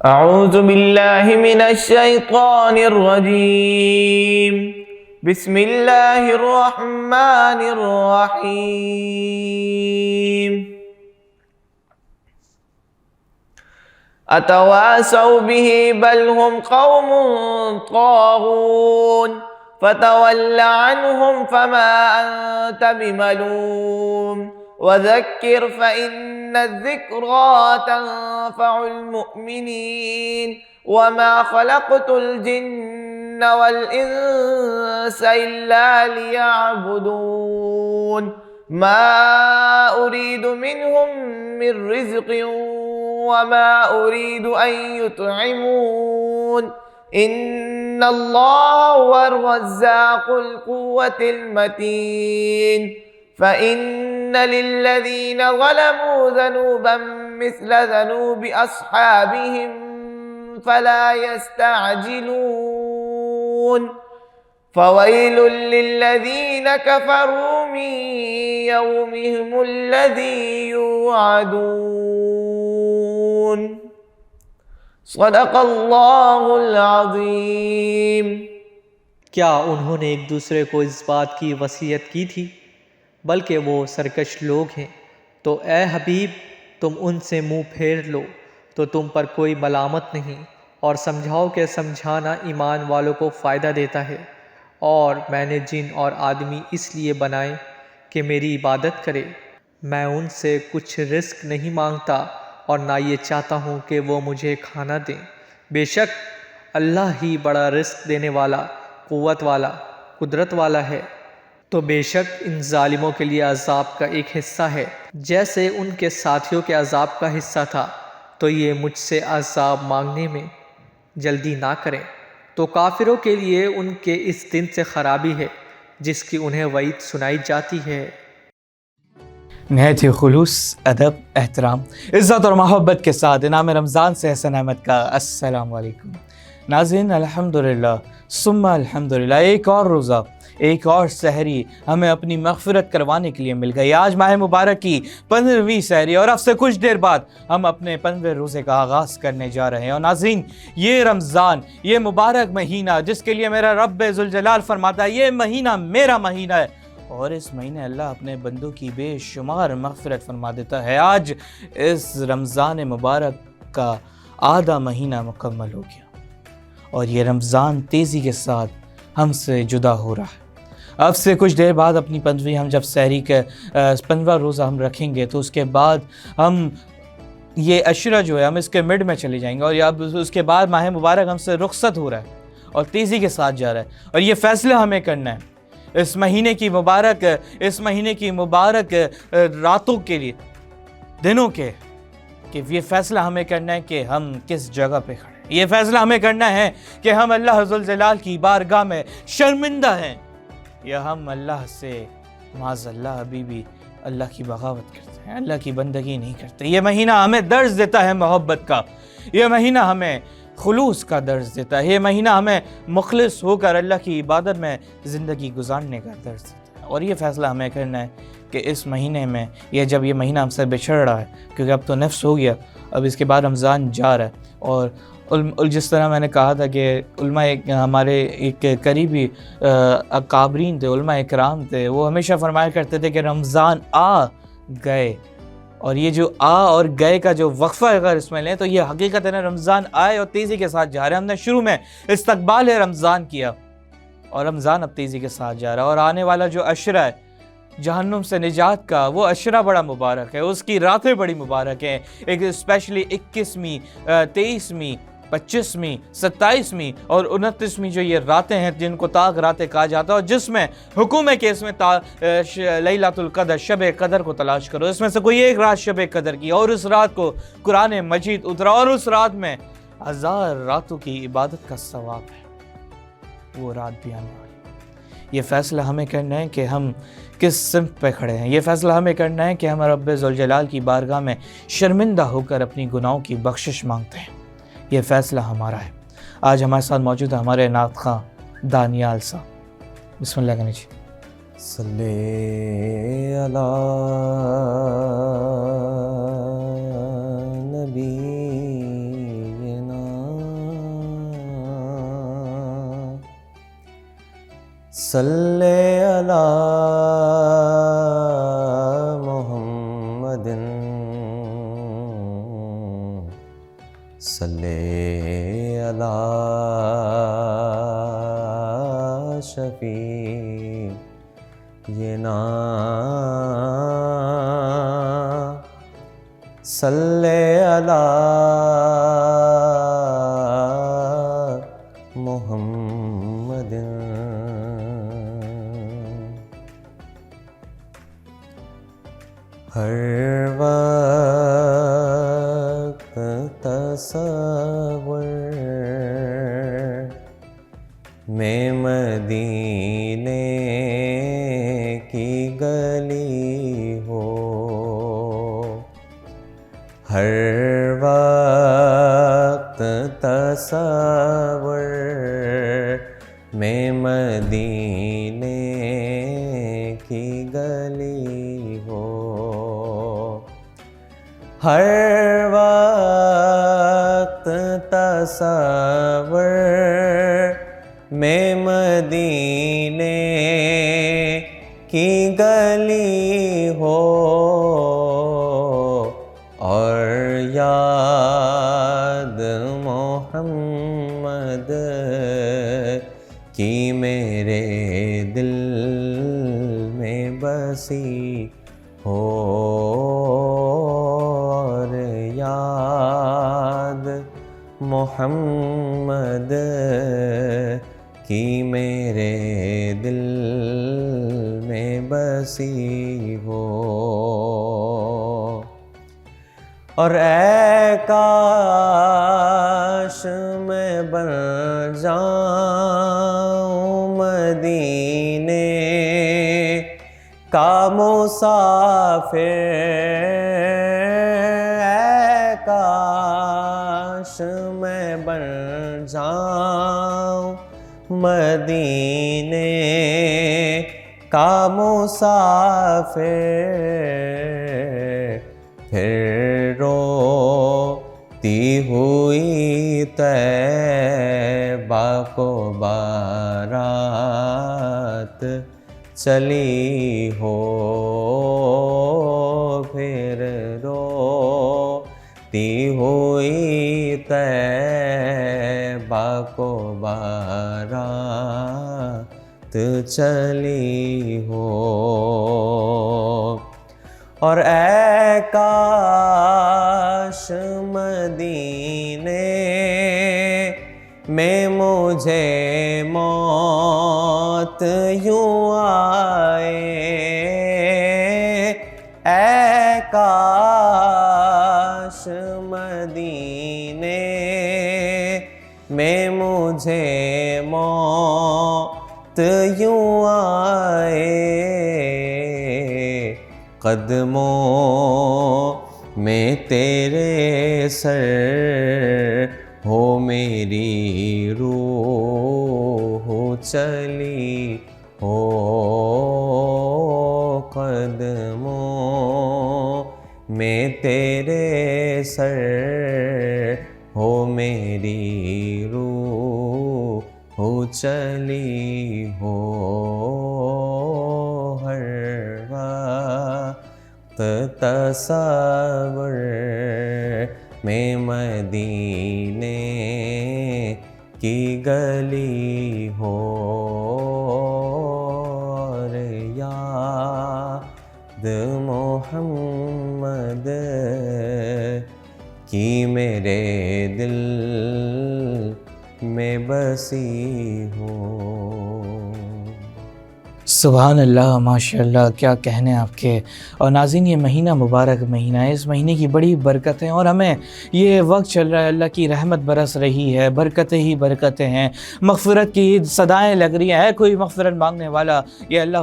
اعوذ باللہ من الشیطان الرجیم بسم اللہ الرحمن الرحیم اتواصوا به بل هم قوم طاغون فتول عنهم فما انت بملوم وذكر فإن الذكرى تنفع المؤمنين وما خلقت الجن والإنس إلا ليعبدون ما أريد منهم من رزق وما أريد أن يطعمون إن الله هو الرزاق القوة المتين فإن للذين ظلموا ذنوبا مثل ذنوب أصحابهم فلا يستعجلون فويل للذين كفروا من يومهم الذي يوعدون صدق اللہ العظیم۔ کیا انہوں نے ایک دوسرے کو اس بات کی وصیت کی تھی؟ بلکہ وہ سرکش لوگ ہیں۔ تو اے حبیب تم ان سے منہ پھیر لو تو تم پر کوئی ملامت نہیں، اور سمجھاؤ کہ سمجھانا ایمان والوں کو فائدہ دیتا ہے، اور میں نے جن اور آدمی اس لیے بنائے کہ میری عبادت کرے۔ میں ان سے کچھ رزق نہیں مانگتا اور نہ یہ چاہتا ہوں کہ وہ مجھے کھانا دیں۔ بے شک اللہ ہی بڑا رزق دینے والا، قوت والا، قدرت والا ہے۔ تو بے شک ان ظالموں کے لیے عذاب کا ایک حصہ ہے جیسے ان کے ساتھیوں کے عذاب کا حصہ تھا، تو یہ مجھ سے عذاب مانگنے میں جلدی نہ کریں۔ تو کافروں کے لیے ان کے اس دن سے خرابی ہے جس کی انہیں وعید سنائی جاتی ہے۔ نہایت ہی خلوص، ادب، احترام، عزت اور محبت کے ساتھ انعام رمضان سے حسن احمد کا السلام علیکم۔ ناظرین، الحمدللہ ثم الحمدللہ، ایک اور روزہ، ایک اور سحری ہمیں اپنی مغفرت کروانے کے لیے مل گئی۔ آج ماہ مبارک کی 15ویں سحری، اور اب سے کچھ دیر بعد ہم اپنے 15ویں روزے کا آغاز کرنے جا رہے ہیں۔ اور ناظرین، یہ رمضان، یہ مبارک مہینہ جس کے لیے میرا رب ذوالجلال فرماتا ہے یہ مہینہ میرا مہینہ ہے، اور اس مہینے اللہ اپنے بندوں کی بے شمار مغفرت فرما دیتا ہے۔ آج اس رمضان مبارک کا آدھا مہینہ مکمل ہو گیا، اور یہ رمضان تیزی کے ساتھ ہم سے جدا ہو رہا ہے۔ اب سے کچھ دیر بعد اپنی 15ویں ہم جب سحری کا 15واں روزہ ہم رکھیں گے، تو اس کے بعد ہم یہ عشرہ جو ہے ہم اس کے مڈ میں چلے جائیں گے، اور اب اس کے بعد ماہ مبارک ہم سے رخصت ہو رہا ہے اور تیزی کے ساتھ جا رہا ہے، اور یہ فیصلہ ہمیں کرنا ہے اس مہینے کی مبارک راتوں کے لیے، دنوں کے، کہ یہ فیصلہ ہمیں کرنا ہے کہ ہم کس جگہ پہ کھڑے ہیں۔ یہ فیصلہ ہمیں کرنا ہے کہ ہم اللہ ذوالجلال کی بارگاہ میں شرمندہ ہیں، یا ہم اللہ سے معاذ اللہ ابھی بھی اللہ کی بغاوت کرتے ہیں، اللہ کی بندگی نہیں کرتے۔ یہ مہینہ ہمیں درس دیتا ہے محبت کا، یہ مہینہ ہمیں خلوص کا درس دیتا ہے، یہ مہینہ ہمیں مخلص ہو کر اللہ کی عبادت میں زندگی گزارنے کا درس دیتا ہے۔ اور یہ فیصلہ ہمیں کرنا ہے کہ اس مہینے میں، جب یہ مہینہ ہم سے بچھڑ رہا ہے، کیونکہ اب تو نفس ہو گیا، اب اس کے بعد رمضان جا رہا ہے، اور جس طرح میں نے کہا تھا کہ علماء ہمارے ایک قریبی اکابرین تھے، علماء اکرام تھے، وہ ہمیشہ فرمایا کرتے تھے کہ رمضان آ گئے، اور یہ جو آ اور گئے کا جو وقفہ اگر اس میں لیں تو یہ حقیقت ہے رمضان آئے اور تیزی کے ساتھ جا رہے ہیں۔ ہم نے شروع میں استقبال رمضان کیا، اور رمضان اب تیزی کے ساتھ جا رہا ہے، اور آنے والا جو عشرہ ہے جہنم سے نجات کا، وہ عشرہ بڑا مبارک ہے، اس کی راتیں بڑی مبارک ہیں، ایک اسپیشلی 21ویں، 23ویں، 25ویں، 27ویں اور 29ویں جو یہ راتیں ہیں جن کو طاق راتیں کہا جاتا ہے، اور جس میں حکم ہے کہ اس میں لیلۃ القدر، شب قدر کو تلاش کرو، اس میں سے کوئی ایک رات شب قدر کی، اور اس رات کو قرآن مجید اترا، اور اس رات میں 1000 راتوں کی عبادت کا ثواب ہے، وہ رات بھی آنے والی۔ یہ فیصلہ ہمیں کرنا ہے کہ ہم کس سمت پہ کھڑے ہیں، یہ فیصلہ ہمیں کرنا ہے کہ ہم رب ذوالجلال کی بارگاہ میں شرمندہ ہو کر اپنی گناہوں کی بخشش مانگتے ہیں۔ یہ فیصلہ ہمارا ہے۔ آج ہمارے ساتھ موجود ہے ہمارے نعت خواں دانیال صاحب، بسم اللہ کریں جی۔ صلی علی نبینا صلی علی محمد صلی علی شفیعنا صلی علی محمد ہر وقت تصور میں مدینے کی گلی ہو، ہر وقت تصور میں مدینے کی گلی ہو، ہر وقت تصور میں مدینے کی گلی ہو، اور یاد محمد کی میرے دل میں بسی ہو، اور یاد محمد کی میرے دل میں بسی ہو، اور اے کاش میں بن جاؤں مدینے کا مسافر، اے کاش میں بن جاؤں مدینے کا مسافر، پھر روتی ہوئی طیبہ کو بارات چلی ہو، پھر روتی ہوئی طیبہ کو بارات چلی ہو، اور اے کاش مدینے میں مجھے موت یوں آئے، اے کاش مدینے میں مجھے موت یوں آئے، قدموں میں تیرے سر ہو میری روح چلی ہو، قدموں میں تیرے سر ہو میری روح چلی ہو، ہر وقت تصور میں مدینے کی گلی ہو، اور یاد محمد کی میرے دل میں بسی ہو۔ سبحان اللہ، ماشاء اللہ، کیا کہنے آپ کے۔ اور ناظرین، یہ مہینہ مبارک مہینہ ہے، اس مہینے کی بڑی برکتیں، اور ہمیں یہ وقت چل رہا ہے، اللہ کی رحمت برس رہی ہے، برکتیں ہی برکتیں ہیں، مغفرت کی صدائیں لگ رہی ہیں، ہے کوئی مغفرت مانگنے والا، یہ اللہ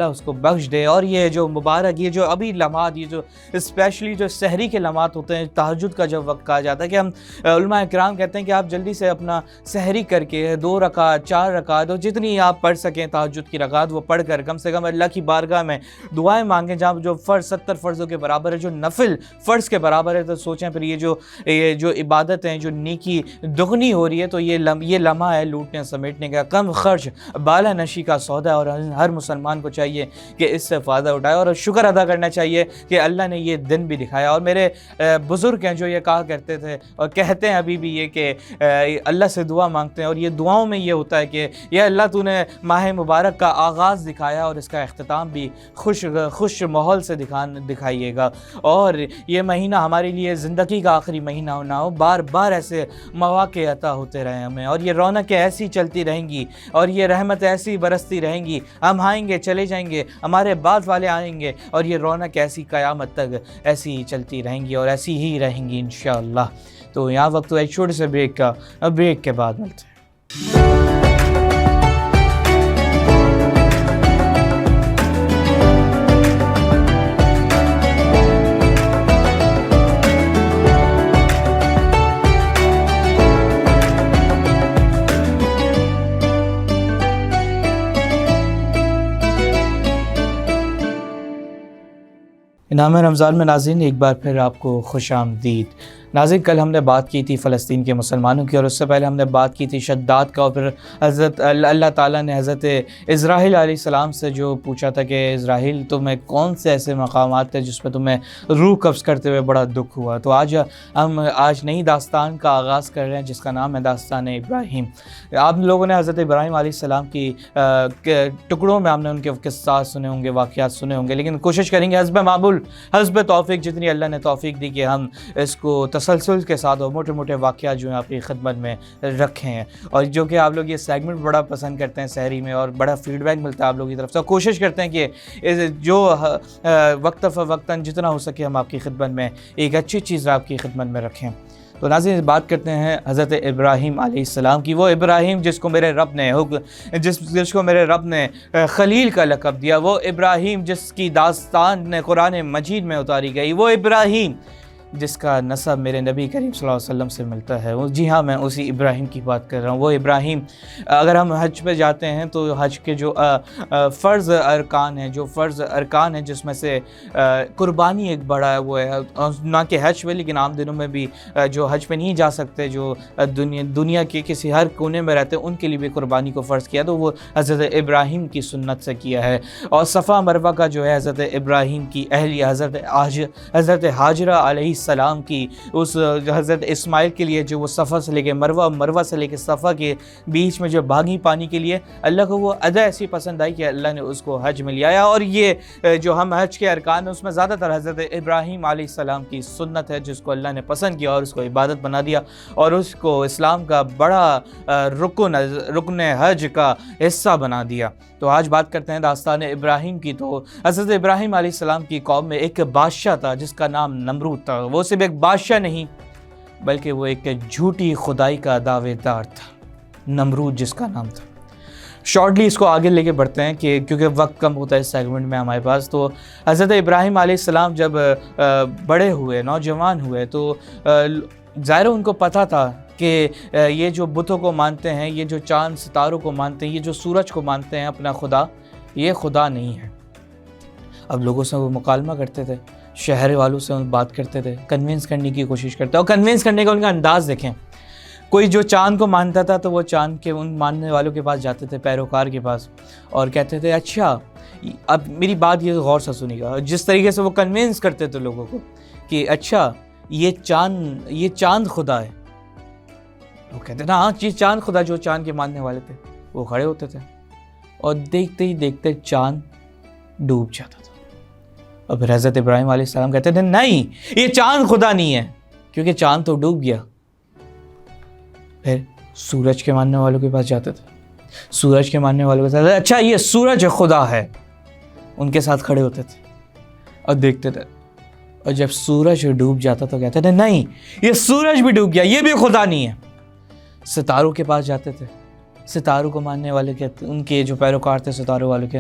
اس کو بخش دے۔ اور یہ جو مبارک، یہ جو ابھی لمحات، یہ جو اسپیشلی جو سحری کے لمحات ہوتے ہیں، تہجد کا جب وقت کہا جاتا ہے، کہ ہم علماء کرام کہتے ہیں کہ آپ جلدی سے اپنا سحری کر کے 2 رکعت 4 رکعت، اور جتنی آپ پڑھ سکیں تہجد کی رکعت وہ پڑھ پڑھ کر کم سے کم اللہ کی بارگاہ میں دعائیں مانگیں جہاں جو فرض 70 فرضوں کے برابر ہے، جو نفل فرض کے برابر ہے، تو سوچیں پھر یہ جو عبادت ہیں، جو نیکی دگنی ہو رہی ہے، تو یہ لمحہ ہے لوٹنے سمیٹنے کا، کم خرچ بالا نشی کا سودا، اور ہر مسلمان کو چاہیے کہ اس سے فائدہ اٹھائے اور شکر ادا کرنا چاہیے کہ اللہ نے یہ دن بھی دکھایا۔ اور میرے بزرگ ہیں جو یہ کہا کرتے تھے اور کہتے ہیں ابھی بھی یہ کہ اللہ سے دعا مانگتے ہیں، اور یہ دعاؤں میں یہ ہوتا ہے کہ یا اللہ تو نے ماہ مبارک کا آغاز دکھایا اور اس کا اختتام بھی خوش ماحول سے دکھائیے گا، اور یہ مہینہ ہمارے لیے زندگی کا آخری مہینہ نہ ہو، بار بار ایسے مواقع عطا ہوتے رہیں ہمیں، اور یہ رونقیں ایسی چلتی رہیں گی اور یہ رحمت ایسی برستی رہیں گی، ہم آئیں گے چلے جائیں گے، ہمارے بعد والے آئیں گے، اور یہ رونق ایسی قیامت تک ایسی ہی چلتی رہیں گی اور ایسی ہی رہیں گی انشاءاللہ۔ تو یہاں وقت ایک چھوٹے سے بریک کے بعد ملتے ہیں۔ نام رمضان میں ناظرین ایک بار پھر آپ کو خوش آمدید۔ ناظرین کل ہم نے بات کی تھی فلسطین کے مسلمانوں کی، اور اس سے پہلے ہم نے بات کی تھی شداد کا، اور پھر حضرت اللہ تعالیٰ نے حضرت اسرائیل علیہ السلام سے جو پوچھا تھا کہ اسرائیل تمہیں کون سے ایسے مقامات تھے جس پہ تمہیں روح قبض کرتے ہوئے بڑا دکھ ہوا۔ تو ہم نئی داستان کا آغاز کر رہے ہیں جس کا نام ہے داستان ابراہیم۔ آپ لوگوں نے حضرت ابراہیم علیہ السلام کی ٹکڑوں میں ہم نے ان کے قصات سنے ہوں گے، واقعات سنے ہوں گے، لیکن کوشش کریں گے حسب معمول، حسب توفیق جتنی اللہ نے توفیق دی کہ ہم اس کو تسلسل کے ساتھ اور موٹے موٹے واقعات جو ہیں آپ کی خدمت میں رکھے ہیں، اور جو کہ آپ لوگ یہ سیگمنٹ بڑا پسند کرتے ہیں سحری میں، اور بڑا فیڈ بیک ملتا ہے آپ لوگوں کی طرف سے، کوشش کرتے ہیں کہ جو وقت فوقتاً جتنا ہو سکے ہم آپ کی خدمت میں ایک اچھی چیز آپ کی خدمت میں رکھیں۔ تو ناظرین بات کرتے ہیں حضرت ابراہیم علیہ السلام کی، وہ ابراہیم جس کو میرے رب نے خلیل کا لقب دیا، وہ ابراہیم جس کی داستان نے قرآن مجید میں اتاری گئی، وہ ابراہیم جس کا نسب میرے نبی کریم صلی اللہ علیہ وسلم سے ملتا ہے۔ جی ہاں، میں اسی ابراہیم کی بات کر رہا ہوں۔ وہ ابراہیم، اگر ہم حج پہ جاتے ہیں تو حج کے جو فرض ارکان ہیں جس میں سے قربانی ایک بڑا ہے، وہ ہے نہ کہ حج پہ لیکن عام دنوں میں بھی جو حج پہ نہیں جا سکتے، جو دنیا کے کسی ہر کونے میں رہتے ہیں، ان کے لیے بھی قربانی کو فرض کیا، تو وہ حضرت ابراہیم کی سنت سے کیا ہے۔ اور صفا مروہ کا جو ہے حضرت ابراہیم کی اہلیہ حضرت ہاجرہ علیہ السلام کی، اس حضرت اسماعیل کے لیے جو وہ صفا سے لے کے مروہ، مروہ سے لے کے صفا کے بیچ میں جو بھاگی پانی کے لیے اللہ کو وہ ادا ایسی پسند آئی کہ اللہ نے اس کو حج میں لے آیا۔ اور یہ جو ہم حج کے ارکان ہیں اس میں زیادہ تر حضرت ابراہیم علیہ السلام کی سنت ہے جس کو اللہ نے پسند کیا اور اس کو عبادت بنا دیا اور اس کو اسلام کا بڑا رکن حج کا حصہ بنا دیا۔ تو آج بات کرتے ہیں داستان ابراہیم کی۔ تو حضرت ابراہیم علیہ السلام کی قوم میں ایک بادشاہ تھا جس کا نام نمرود تھا۔ وہ صرف ایک بادشاہ نہیں بلکہ وہ ایک جھوٹی خدائی کا دعوے دار تھا، نمرود جس کا نام تھا۔ شارٹلی اس کو آگے لے کے بڑھتے ہیں کہ کیونکہ وقت کم ہوتا ہے اس سیگمنٹ میں ہمارے پاس۔ تو حضرت ابراہیم علیہ السلام جب بڑے ہوئے، نوجوان ہوئے، تو ظاہر ان کو پتہ تھا کہ یہ جو بتوں کو مانتے ہیں، یہ جو چاند ستاروں کو مانتے ہیں، یہ جو سورج کو مانتے ہیں اپنا خدا، یہ خدا نہیں ہے۔ اب لوگوں سے وہ مکالمہ کرتے تھے، شہر والوں سے بات کرتے تھے، کنونس کرنے کی کوشش کرتے، اور کنونس کرنے کا ان کا انداز دیکھیں۔ کوئی جو چاند کو مانتا تھا تو وہ چاند کے ان ماننے والوں کے پاس جاتے تھے، پیروکار کے پاس، اور کہتے تھے اچھا اب میری بات یہ غور سے سنیے گا، جس طریقے سے وہ کنونس کرتے تھے لوگوں کو کہ اچھا یہ چاند خدا ہے۔ وہ کہتے تھے ہاں یہ چاند خدا، جو چاند کے ماننے والے تھے وہ کھڑے ہوتے تھے اور دیکھتے ہی دیکھتے چاند ڈوب جاتا تھا۔ اور پھر حضرت ابراہیم علیہ السلام کہتے تھے نہیں یہ چاند خدا نہیں ہے کیونکہ چاند تو ڈوب گیا۔ پھر سورج کے ماننے والوں کے پاس جاتے تھے، سورج کے ماننے والوں کے ساتھ اچھا یہ سورج خدا ہے، ان کے ساتھ کھڑے ہوتے تھے اور دیکھتے تھے، اور جب سورج ڈوب جاتا تو کہتے تھے نہیں یہ سورج بھی ڈوب گیا، یہ بھی خدا نہیں ہے۔ ستاروں کے پاس جاتے تھے، ستاروں کو ماننے والے کہتے، ان کے جو پیروکار تھے ستاروں والوں کے،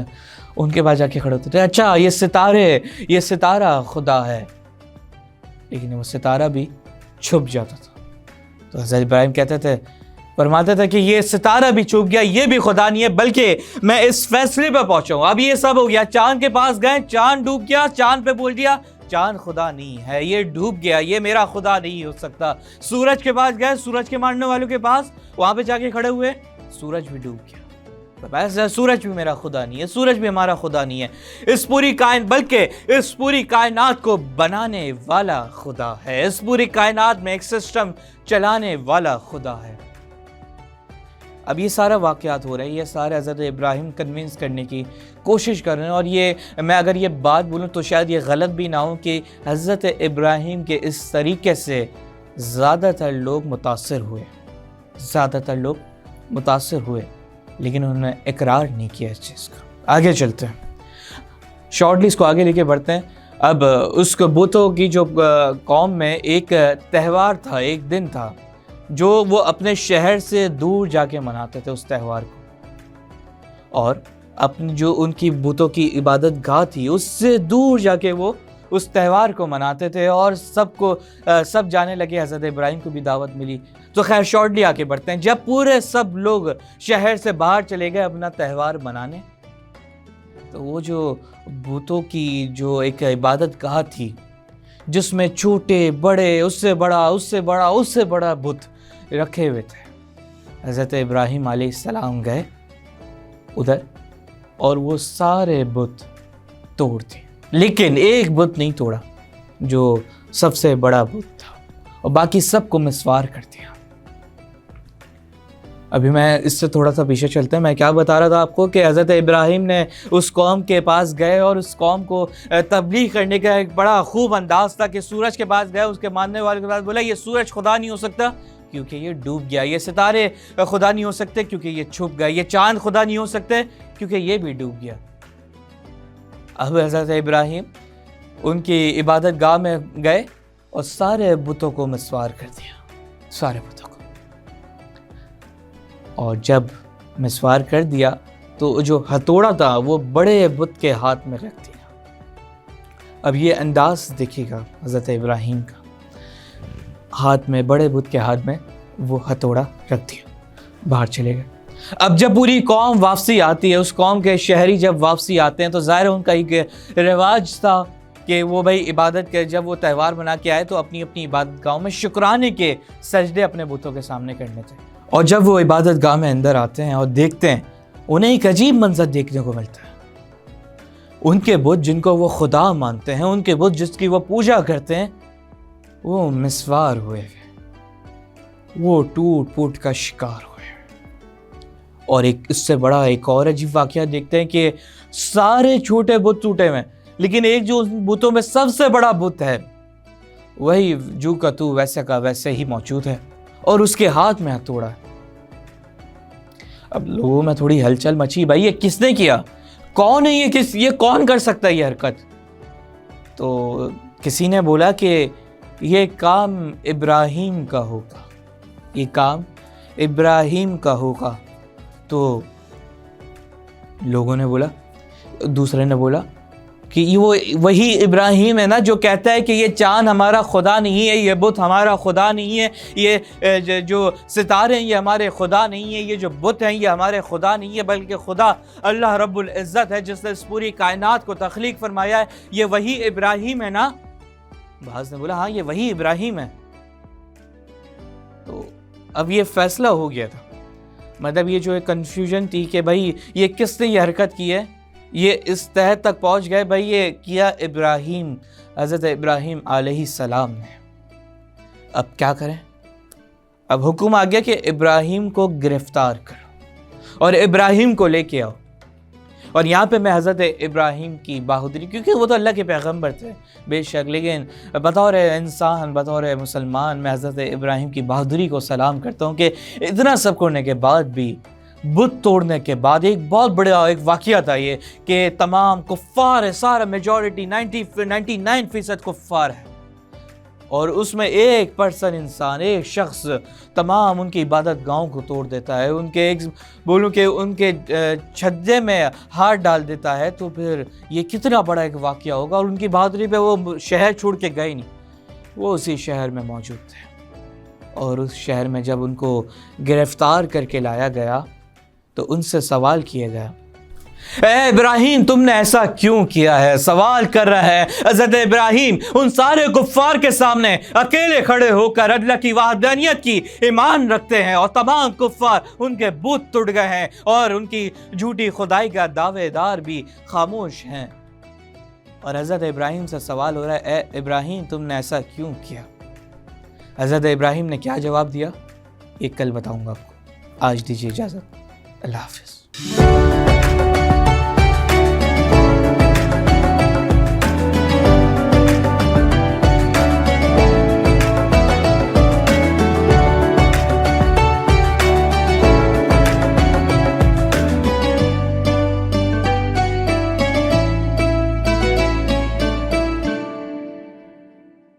ان کے پاس جا کے کھڑے ہوتے تھے اچھا یہ ستارہ خدا ہے، لیکن وہ ستارہ بھی چھپ جاتا تھا۔ تو حضرت ابراہیم کہتے تھے فرماتا تھا کہ یہ ستارہ بھی چوب گیا، یہ بھی خدا نہیں ہے، بلکہ میں اس فیصلے پہ پہنچا ہوں۔ اب یہ سب ہو گیا، چاند کے پاس گئے، چاند ڈوب گیا، چاند پہ بول دیا چاند خدا نہیں ہے، یہ ڈوب گیا، یہ میرا خدا نہیں ہو سکتا۔ سورج کے پاس گئے، سورج کے ماننے والوں کے پاس، وہاں پہ جا کے کھڑے ہوئے، سورج بھی ڈوب گیا۔ بس سورج بھی میرا خدا نہیں ہے، سورج بھی ہمارا خدا نہیں ہے، اس پوری بلکہ اس پوری کائنات کو بنانے والا خدا ہے، اس پوری کائنات میں ایک سسٹم چلانے والا خدا ہے۔ اب یہ سارا واقعات ہو رہے ہیں، یہ سارے حضرت ابراہیم کنونس کرنے کی کوشش کر رہے ہیں، اور یہ میں اگر یہ بات بولوں تو شاید یہ غلط بھی نہ ہو کہ حضرت ابراہیم کے اس طریقے سے زیادہ تر لوگ متاثر ہوئے، لیکن انہوں نے اقرار نہیں کیا اس چیز کا۔ آگے چلتے ہیں، شارٹلی اس کو آگے لے کے بڑھتے ہیں۔ اب اس کو بتوں کی جو قوم میں ایک تہوار تھا، ایک دن تھا جو وہ اپنے شہر سے دور جا کے مناتے تھے اس تہوار کو، اور اپنی جو ان کی بتوں کی عبادت گاہ تھی اس سے دور جا کے وہ اس تہوار کو مناتے تھے، اور سب جانے لگے، حضرت ابراہیم کو بھی دعوت ملی۔ تو خیر شارٹلی آگے بڑھتے ہیں، جب پورے سب لوگ شہر سے باہر چلے گئے اپنا تہوار منانے، تو وہ جو بتوں کی جو ایک عبادت گاہ تھی جس میں چھوٹے بڑے، اس سے بڑا بت رکھے ہوئے تھے، حضرت ابراہیم علیہ السلام گئے ادھر اور وہ سارے بت توڑ دیے، لیکن ایک بت نہیں توڑا جو سب سے بڑا بت تھا، اور باقی سب کو مسمار کر دیا۔ ابھی میں اس سے تھوڑا سا پیچھے چلتے ہیں، میں کیا بتا رہا تھا آپ کو کہ حضرت ابراہیم نے اس قوم کے پاس گئے اور اس قوم کو تبلیغ کرنے کا ایک بڑا خوب انداز تھا کہ سورج کے پاس گئے، اس کے ماننے والے کے پاس بولا یہ سورج خدا نہیں ہو سکتا کیونکہ یہ ڈوب گیا، یہ ستارے خدا نہیں ہو سکتے کیونکہ یہ چھپ گئے، یہ چاند خدا نہیں ہو سکتے کیونکہ یہ بھی ڈوب گیا۔ اب حضرت ابراہیم ان کی عبادت گاہ میں گئے اور سارے بتوں کو مسمار کر دیا، سارے بتوں کو، اور جب مسمار کر دیا تو جو ہتھوڑا تھا وہ بڑے بت کے ہاتھ میں رکھ دیا۔ اب یہ انداز دیکھیے گا حضرت ابراہیم کا، ہاتھ میں، بڑے بت کے ہاتھ میں وہ ہتھوڑا رکھ دیا، باہر چلے گئے۔ اب جب پوری قوم واپسی آتی ہے، اس قوم کے شہری جب واپسی آتے ہیں تو ظاہر ان کا ایک رواج تھا کہ وہ بھائی عبادت کے، جب وہ تہوار منا کے آئے تو اپنی اپنی عبادت گاہوں میں شکرانے کے سجدے اپنے بتوں کے سامنے کرنے تھے، اور جب وہ عبادت گاہ میں اندر آتے ہیں اور دیکھتے ہیں، انہیں ایک عجیب منظر دیکھنے کو ملتا ہے۔ ان کے بت جن کو وہ خدا مانتے ہیں، ان کے بت جس کی وہ پوجا کرتے ہیں، وہ مسمار ہوئے، وہ ٹوٹ پوٹ کا شکار ہوئے۔ اور ایک اس سے بڑا ایک اور عجیب واقعہ دیکھتے ہیں کہ سارے چھوٹے بت ٹوٹے ہوئے، لیکن ایک جو بتوں میں سب سے بڑا بت ہے وہی جو کا تو ویسے کا ویسے ہی موجود ہے، اور اس کے ہاتھ میں ہتھوڑا ہے۔ اب لوگوں میں تھوڑی ہلچل مچی، بھائی یہ کس نے کیا، کون ہے یہ کون کر سکتا ہے یہ حرکت؟ تو کسی نے بولا کہ یہ کام ابراہیم کا ہوگا، یہ کام ابراہیم کا ہوگا۔ تو لوگوں نے بولا، دوسرے نے بولا کہ وہ وہی ابراہیم ہے نا جو کہتا ہے کہ یہ چاند ہمارا خدا نہیں ہے، یہ بت ہمارا خدا نہیں ہے، یہ جو ستارے ہیں یہ ہمارے خدا نہیں ہے، یہ جو بت ہیں یہ ہمارے خدا نہیں ہے، بلکہ خدا اللہ رب العزت ہے جس نے اس پوری کائنات کو تخلیق فرمایا ہے، یہ وہی ابراہیم ہے نا۔ بعض نے بولا ہاں یہ وہی ابراہیم ہے۔ تو اب یہ فیصلہ ہو گیا تھا، مطلب یہ جو ایک کنفیوژن تھی کہ بھائی یہ کس نے یہ حرکت کی ہے، یہ اس تہہ تک پہنچ گئے بھائی یہ کیا ابراہیم، حضرت ابراہیم علیہ السلام نے۔ اب کیا کریں؟ اب حکم آ گیا کہ ابراہیم کو گرفتار کرو اور ابراہیم کو لے کے آؤ۔ اور یہاں پہ میں حضرت ابراہیم کی بہادری، کیونکہ وہ تو اللہ کے پیغمبر تھے بے شک، لیکن بطور انسان، بطور مسلمان، میں حضرت ابراہیم کی بہادری کو سلام کرتا ہوں کہ اتنا سب کرنے کے بعد بھی، بت توڑنے کے بعد، ایک بہت بڑا ایک واقعہ تھا یہ کہ تمام کفار ہے، سارا میجورٹی 99% کفار ہے، اور اس میں ایک پرسن انسان، ایک شخص تمام ان کی عبادت گاہوں کو توڑ دیتا ہے، ان کے ایک بولوں کہ ان کے چھجے میں ہاتھ ڈال دیتا ہے، تو پھر یہ کتنا بڑا ایک واقعہ ہوگا۔ اور ان کی بہادری پہ وہ شہر چھوڑ کے گئے نہیں، وہ اسی شہر میں موجود تھے، اور اس شہر میں جب ان کو گرفتار کر کے لایا گیا تو ان سے سوال کیا گیا، اے ابراہیم تم نے ایسا کیوں کیا ہے؟ سوال کر رہا ہے حضرت ابراہیم ان سارے کفار کے سامنے اکیلے کھڑے ہو کر اللہ کی وحدانیت کی ایمان رکھتے ہیں، اور تمام کفار ان کے بت ٹوٹ گئے ہیں اور ان کی جھوٹی خدائی کا دعوے دار بھی خاموش ہیں۔ اور حضرت ابراہیم سے سوال ہو رہا ہے، اے ابراہیم تم نے ایسا کیوں کیا؟ حضرت ابراہیم نے کیا جواب دیا یہ کل بتاؤں گا آپ کو۔ آج دیجیے اجازت، اللہ حافظ۔